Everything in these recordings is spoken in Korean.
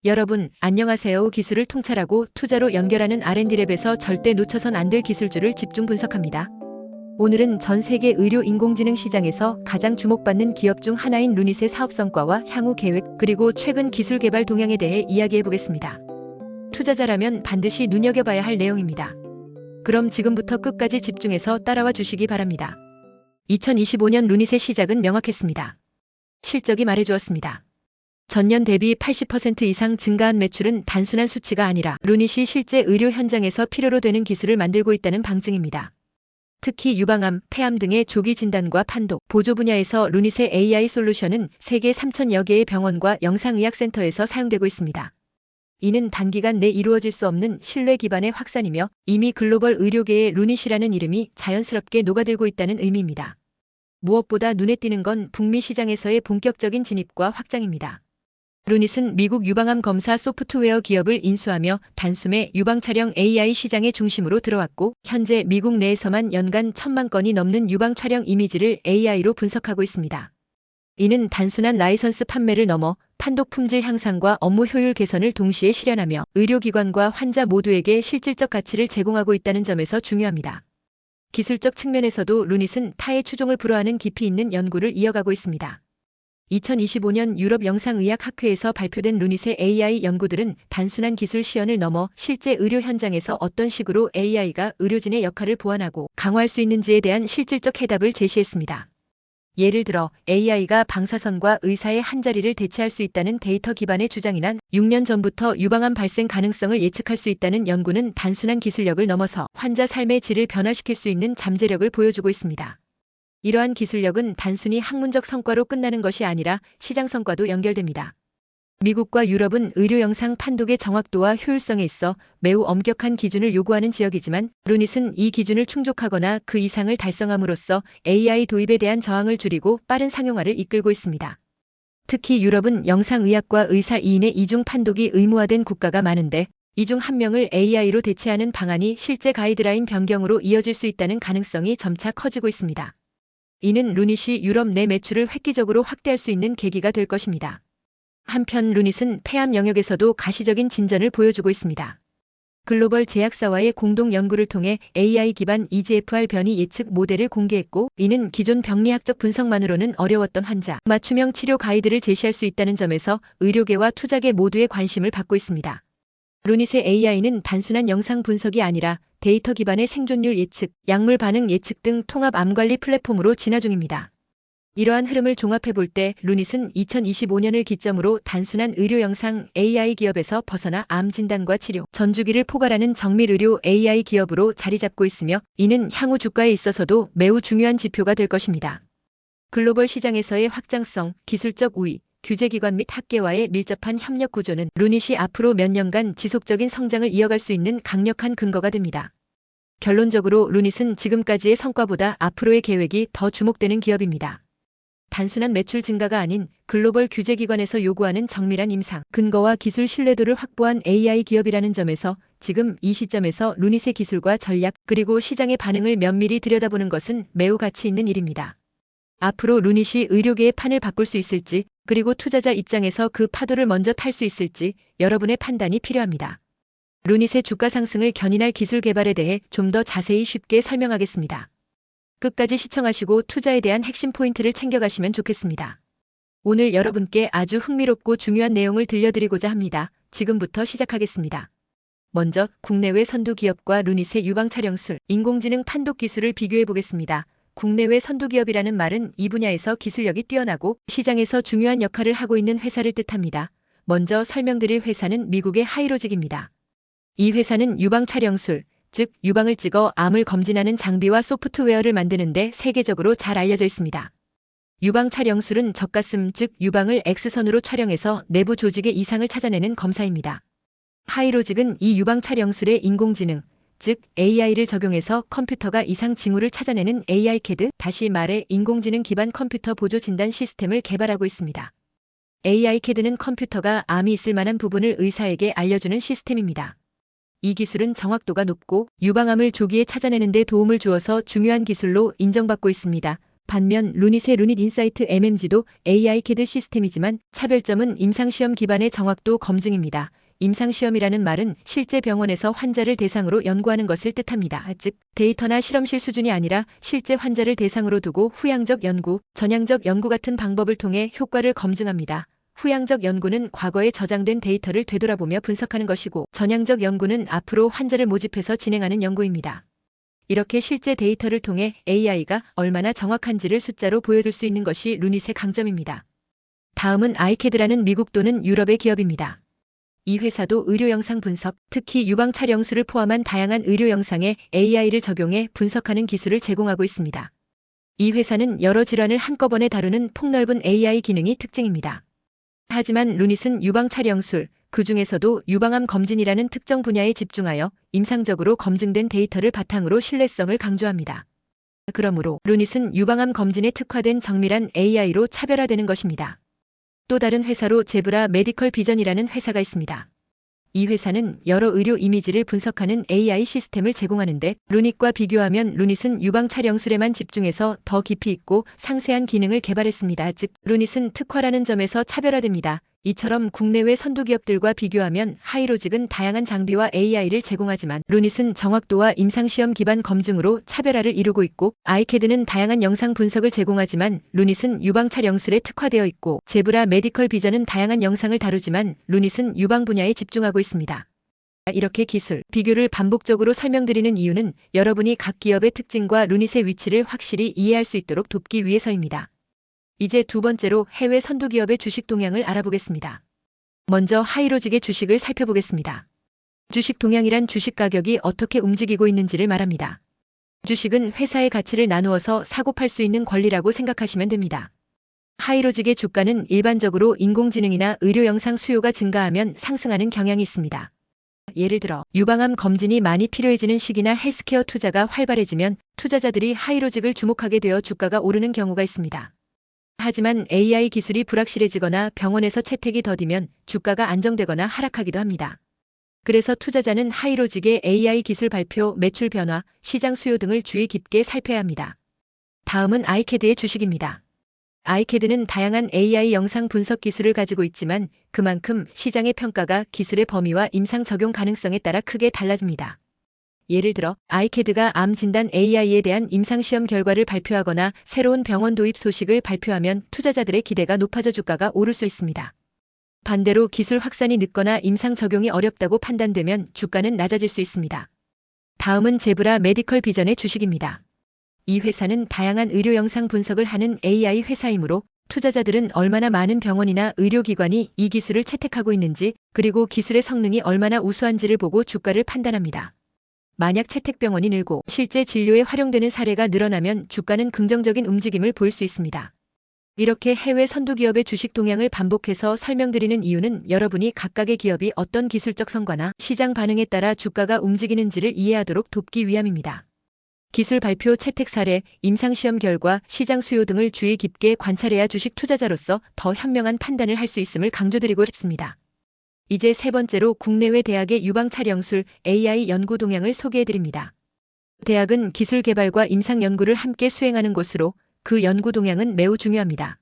여러분, 안녕하세요. 기술을 통찰하고 투자로 연결하는 R&D랩에서 절대 놓쳐선 안 될 기술주를 집중 분석합니다. 오늘은 전 세계 의료 인공지능 시장에서 가장 주목받는 기업 중 하나인 루닛의 사업 성과와 향후 계획, 그리고 최근 기술 개발 동향에 대해 이야기해 보겠습니다. 투자자라면 반드시 눈여겨봐야 할 내용입니다. 그럼 지금부터 끝까지 집중해서 따라와 주시기 바랍니다. 2025년 루닛의 시작은 명확했습니다. 실적이 말해주었습니다. 전년 대비 80% 이상 증가한 매출은 단순한 수치가 아니라 루닛이 실제 의료 현장에서 필요로 되는 기술을 만들고 있다는 방증입니다. 특히 유방암, 폐암 등의 조기 진단과 판독, 보조 분야에서 루닛의 AI 솔루션은 세계 3,000여 개의 병원과 영상의학센터에서 사용되고 있습니다. 이는 단기간 내 이루어질 수 없는 신뢰 기반의 확산이며 이미 글로벌 의료계의 루닛이라는 이름이 자연스럽게 녹아들고 있다는 의미입니다. 무엇보다 눈에 띄는 건 북미 시장에서의 본격적인 진입과 확장입니다. 루닛은 미국 유방암 검사 소프트웨어 기업을 인수하며 단숨에 유방 촬영 AI 시장의 중심으로 들어왔고, 현재 미국 내에서만 연간 1,000만 건이 넘는 유방 촬영 이미지를 AI로 분석하고 있습니다. 이는 단순한 라이선스 판매를 넘어 판독 품질 향상과 업무 효율 개선을 동시에 실현하며 의료기관과 환자 모두에게 실질적 가치를 제공하고 있다는 점에서 중요합니다. 기술적 측면에서도 루닛은 타의 추종을 불허하는 깊이 있는 연구를 이어가고 있습니다. 2025년 유럽 영상의학학회에서 발표된 루닛의 AI 연구들은 단순한 기술 시연을 넘어 실제 의료 현장에서 어떤 식으로 AI가 의료진의 역할을 보완하고 강화할 수 있는지에 대한 실질적 해답을 제시했습니다. 예를 들어 AI가 방사선과 의사의 한자리를 대체할 수 있다는 데이터 기반의 주장이란 6년 전부터 유방암 발생 가능성을 예측할 수 있다는 연구는 단순한 기술력을 넘어서 환자 삶의 질을 변화시킬 수 있는 잠재력을 보여주고 있습니다. 이러한 기술력은 단순히 학문적 성과로 끝나는 것이 아니라 시장 성과도 연결됩니다. 미국과 유럽은 의료 영상 판독의 정확도와 효율성에 있어 매우 엄격한 기준을 요구하는 지역이지만 루닛은 이 기준을 충족하거나 그 이상을 달성함으로써 AI 도입에 대한 저항을 줄이고 빠른 상용화를 이끌고 있습니다. 특히 유럽은 영상의학과 의사 2인의 이중 판독이 의무화된 국가가 많은데 이 중 한 명을 AI로 대체하는 방안이 실제 가이드라인 변경으로 이어질 수 있다는 가능성이 점차 커지고 있습니다. 이는 루닛이 유럽 내 매출을 획기적으로 확대할 수 있는 계기가 될 것입니다. 한편 루닛은 폐암 영역에서도 가시적인 진전을 보여주고 있습니다. 글로벌 제약사와의 공동 연구를 통해 AI 기반 EGFR 변이 예측 모델을 공개했고, 이는 기존 병리학적 분석만으로는 어려웠던 환자 맞춤형 치료 가이드를 제시할 수 있다는 점에서 의료계와 투자계 모두의 관심을 받고 있습니다. 루닛의 AI는 단순한 영상 분석이 아니라 데이터 기반의 생존율 예측, 약물 반응 예측 등 통합 암 관리 플랫폼으로 진화 중입니다. 이러한 흐름을 종합해 볼 때 루닛은 2025년을 기점으로 단순한 의료 영상 AI 기업에서 벗어나 암 진단과 치료, 전주기를 포괄하는 정밀 의료 AI 기업으로 자리 잡고 있으며, 이는 향후 주가에 있어서도 매우 중요한 지표가 될 것입니다. 글로벌 시장에서의 확장성, 기술적 우위, 규제기관 및 학계와의 밀접한 협력 구조는 루닛이 앞으로 몇 년간 지속적인 성장을 이어갈 수 있는 강력한 근거가 됩니다. 결론적으로 루닛은 지금까지의 성과보다 앞으로의 계획이 더 주목되는 기업입니다. 단순한 매출 증가가 아닌 글로벌 규제기관에서 요구하는 정밀한 임상, 근거와 기술 신뢰도를 확보한 AI 기업이라는 점에서 지금 이 시점에서 루닛의 기술과 전략, 그리고 시장의 반응을 면밀히 들여다보는 것은 매우 가치 있는 일입니다. 앞으로 루닛이 의료계의 판을 바꿀 수 있을지, 그리고 투자자 입장에서 그 파도를 먼저 탈 수 있을지 여러분의 판단이 필요합니다. 루닛의 주가 상승을 견인할 기술 개발에 대해 좀 더 자세히 쉽게 설명하겠습니다. 끝까지 시청하시고 투자에 대한 핵심 포인트를 챙겨가시면 좋겠습니다. 오늘 여러분께 아주 흥미롭고 중요한 내용을 들려드리고자 합니다. 지금부터 시작하겠습니다. 먼저 국내외 선두 기업과 루닛의 유방 촬영술, 인공지능 판독 기술을 비교해 보겠습니다. 국내외 선두 기업이라는 말은 이 분야에서 기술력이 뛰어나고 시장에서 중요한 역할을 하고 있는 회사를 뜻합니다. 먼저 설명드릴 회사는 미국의 하이로직입니다. 이 회사는 유방 촬영술, 즉 유방을 찍어 암을 검진하는 장비와 소프트웨어를 만드는데 세계적으로 잘 알려져 있습니다. 유방 촬영술은 젖가슴, 즉 유방을 X선으로 촬영해서 내부 조직의 이상을 찾아내는 검사입니다. 하이로직은 이 유방 촬영술에 인공지능, 즉 AI를 적용해서 컴퓨터가 이상 징후를 찾아내는 AI CAD, 다시 말해 인공지능 기반 컴퓨터 보조 진단 시스템을 개발하고 있습니다. AI CAD는 컴퓨터가 암이 있을 만한 부분을 의사에게 알려주는 시스템입니다. 이 기술은 정확도가 높고 유방암을 조기에 찾아내는 데 도움을 주어서 중요한 기술로 인정받고 있습니다. 반면 루닛의 루닛 인사이트 MMG도 AI CAD 시스템이지만 차별점은 임상시험 기반의 정확도 검증입니다. 임상시험이라는 말은 실제 병원에서 환자를 대상으로 연구하는 것을 뜻합니다. 즉, 데이터나 실험실 수준이 아니라 실제 환자를 대상으로 두고 후양적 연구, 전향적 연구 같은 방법을 통해 효과를 검증합니다. 후양적 연구는 과거에 저장된 데이터를 되돌아보며 분석하는 것이고, 전향적 연구는 앞으로 환자를 모집해서 진행하는 연구입니다. 이렇게 실제 데이터를 통해 AI가 얼마나 정확한지를 숫자로 보여줄 수 있는 것이 루닛의 강점입니다. 다음은 아이캐드라는 미국 또는 유럽의 기업입니다. 이 회사도 의료 영상 분석, 특히 유방 촬영술을 포함한 다양한 의료 영상에 AI를 적용해 분석하는 기술을 제공하고 있습니다. 이 회사는 여러 질환을 한꺼번에 다루는 폭넓은 AI 기능이 특징입니다. 하지만 루닛은 유방 촬영술, 그 중에서도 유방암 검진이라는 특정 분야에 집중하여 임상적으로 검증된 데이터를 바탕으로 신뢰성을 강조합니다. 그러므로 루닛은 유방암 검진에 특화된 정밀한 AI로 차별화되는 것입니다. 또 다른 회사로 제브라 메디컬 비전이라는 회사가 있습니다. 이 회사는 여러 의료 이미지를 분석하는 AI 시스템을 제공하는데, 루닛과 비교하면 루닛은 유방 촬영술에만 집중해서 더 깊이 있고 상세한 기능을 개발했습니다. 즉, 루닛은 특화라는 점에서 차별화됩니다. 이처럼 국내외 선두 기업들과 비교하면 하이로직은 다양한 장비와 AI를 제공하지만 루닛은 정확도와 임상시험 기반 검증으로 차별화를 이루고 있고, 아이캐드는 다양한 영상 분석을 제공하지만 루닛은 유방 촬영술에 특화되어 있고, 제브라 메디컬 비전은 다양한 영상을 다루지만 루닛은 유방 분야에 집중하고 있습니다. 이렇게 기술, 비교를 반복적으로 설명드리는 이유는 여러분이 각 기업의 특징과 루닛의 위치를 확실히 이해할 수 있도록 돕기 위해서입니다. 이제 두 번째로 해외 선두 기업의 주식 동향을 알아보겠습니다. 먼저 하이로직의 주식을 살펴보겠습니다. 주식 동향이란 주식 가격이 어떻게 움직이고 있는지를 말합니다. 주식은 회사의 가치를 나누어서 사고 팔 수 있는 권리라고 생각하시면 됩니다. 하이로직의 주가는 일반적으로 인공지능이나 의료 영상 수요가 증가하면 상승하는 경향이 있습니다. 예를 들어 유방암 검진이 많이 필요해지는 시기나 헬스케어 투자가 활발해지면 투자자들이 하이로직을 주목하게 되어 주가가 오르는 경우가 있습니다. 하지만 AI 기술이 불확실해지거나 병원에서 채택이 더디면 주가가 안정되거나 하락하기도 합니다. 그래서 투자자는 하이로직의 AI 기술 발표, 매출 변화, 시장 수요 등을 주의 깊게 살펴야 합니다. 다음은 아이캐드의 주식입니다. 아이캐드는 다양한 AI 영상 분석 기술을 가지고 있지만 그만큼 시장의 평가가 기술의 범위와 임상 적용 가능성에 따라 크게 달라집니다. 예를 들어 아이캐드가 암 진단 AI에 대한 임상시험 결과를 발표하거나 새로운 병원 도입 소식을 발표하면 투자자들의 기대가 높아져 주가가 오를 수 있습니다. 반대로 기술 확산이 늦거나 임상 적용이 어렵다고 판단되면 주가는 낮아질 수 있습니다. 다음은 제브라 메디컬 비전의 주식입니다. 이 회사는 다양한 의료 영상 분석을 하는 AI 회사이므로 투자자들은 얼마나 많은 병원이나 의료기관이 이 기술을 채택하고 있는지, 그리고 기술의 성능이 얼마나 우수한지를 보고 주가를 판단합니다. 만약 채택병원이 늘고 실제 진료에 활용되는 사례가 늘어나면 주가는 긍정적인 움직임을 보일 수 있습니다. 이렇게 해외 선두기업의 주식 동향을 반복해서 설명드리는 이유는 여러분이 각각의 기업이 어떤 기술적 성과나 시장 반응에 따라 주가가 움직이는지를 이해하도록 돕기 위함입니다. 기술 발표, 채택 사례, 임상시험 결과, 시장 수요 등을 주의 깊게 관찰해야 주식 투자자로서 더 현명한 판단을 할 수 있음을 강조드리고 싶습니다. 이제 세 번째로 국내외 대학의 유방 촬영술 AI 연구 동향을 소개해드립니다. 대학은 기술 개발과 임상 연구를 함께 수행하는 곳으로 그 연구 동향은 매우 중요합니다.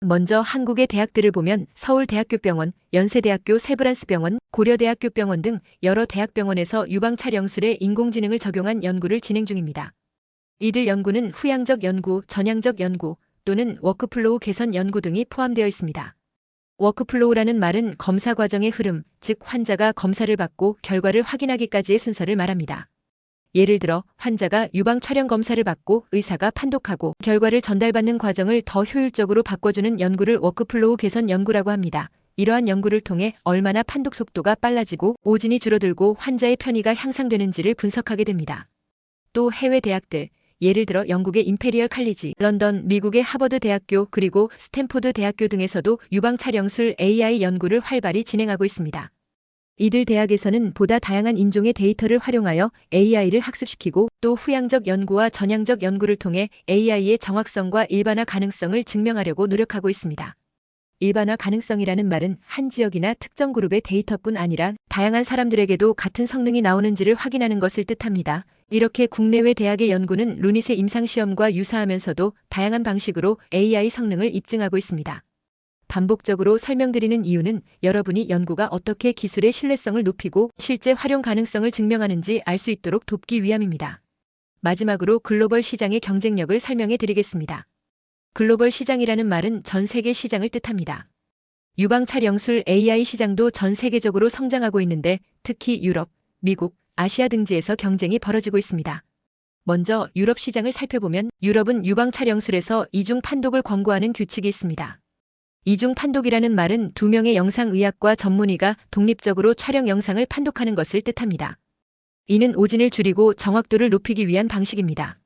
먼저 한국의 대학들을 보면 서울대학교병원, 연세대학교 세브란스병원, 고려대학교병원 등 여러 대학병원에서 유방 촬영술에 인공지능을 적용한 연구를 진행 중입니다. 이들 연구는 후양적 연구, 전향적 연구 또는 워크플로우 개선 연구 등이 포함되어 있습니다. 워크플로우라는 말은 검사 과정의 흐름, 즉 환자가 검사를 받고 결과를 확인하기까지의 순서를 말합니다. 예를 들어 환자가 유방 촬영 검사를 받고 의사가 판독하고 결과를 전달받는 과정을 더 효율적으로 바꿔주는 연구를 워크플로우 개선 연구라고 합니다. 이러한 연구를 통해 얼마나 판독 속도가 빨라지고 오진이 줄어들고 환자의 편의가 향상되는지를 분석하게 됩니다. 또 해외 대학들, 예를 들어 영국의 임페리얼 칼리지, 런던, 미국의 하버드 대학교, 그리고 스탠포드 대학교 등에서도 유방 촬영술 AI 연구를 활발히 진행하고 있습니다. 이들 대학에서는 보다 다양한 인종의 데이터를 활용하여 AI를 학습시키고 또 후양적 연구와 전향적 연구를 통해 AI의 정확성과 일반화 가능성을 증명하려고 노력하고 있습니다. 일반화 가능성이라는 말은 한 지역이나 특정 그룹의 데이터뿐 아니라 다양한 사람들에게도 같은 성능이 나오는지를 확인하는 것을 뜻합니다. 이렇게 국내외 대학의 연구는 루닛의 임상시험과 유사하면서도 다양한 방식으로 AI 성능을 입증하고 있습니다. 반복적으로 설명드리는 이유는 여러분이 연구가 어떻게 기술의 신뢰성을 높이고 실제 활용 가능성을 증명하는지 알 수 있도록 돕기 위함입니다. 마지막으로 글로벌 시장의 경쟁력을 설명해 드리겠습니다. 글로벌 시장이라는 말은 전 세계 시장을 뜻합니다. 유방 촬영술 AI 시장도 전 세계적으로 성장하고 있는데 특히 유럽, 미국, 아시아 등지에서 경쟁이 벌어지고 있습니다. 먼저 유럽 시장을 살펴보면 유럽은 유방 촬영술에서 이중 판독을 권고하는 규칙이 있습니다. 이중 판독이라는 말은 두 명의 영상의학과 전문의가 독립적으로 촬영 영상을 판독하는 것을 뜻합니다. 이는 오진을 줄이고 정확도를 높이기 위한 방식입니다.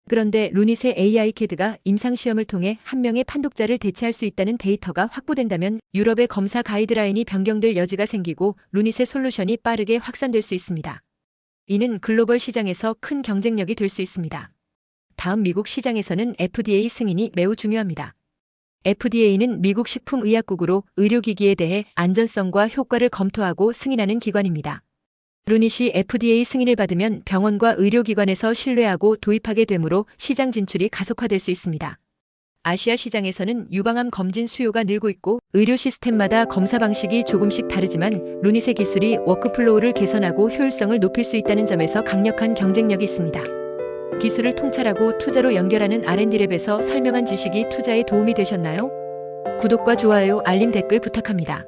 그런데 루닛의 AI 캐드가 임상시험을 통해 한 명의 판독자를 대체할 수 있다는 데이터가 확보된다면 유럽의 검사 가이드라인이 변경될 여지가 생기고 루닛의 솔루션이 빠르게 확산될 수 있습니다. 이는 글로벌 시장에서 큰 경쟁력이 될 수 있습니다. 다음 미국 시장에서는 FDA 승인이 매우 중요합니다. FDA는 미국 식품의약국으로 의료기기에 대해 안전성과 효과를 검토하고 승인하는 기관입니다. 루닛이 FDA 승인을 받으면 병원과 의료기관에서 신뢰하고 도입하게 되므로 시장 진출이 가속화될 수 있습니다. 아시아 시장에서는 유방암 검진 수요가 늘고 있고 의료 시스템마다 검사 방식이 조금씩 다르지만 루닛의 기술이 워크플로우를 개선하고 효율성을 높일 수 있다는 점에서 강력한 경쟁력이 있습니다. 기술을 통찰하고 투자로 연결하는 R&D랩에서 설명한 지식이 투자에 도움이 되셨나요? 구독과 좋아요, 알림, 댓글 부탁합니다.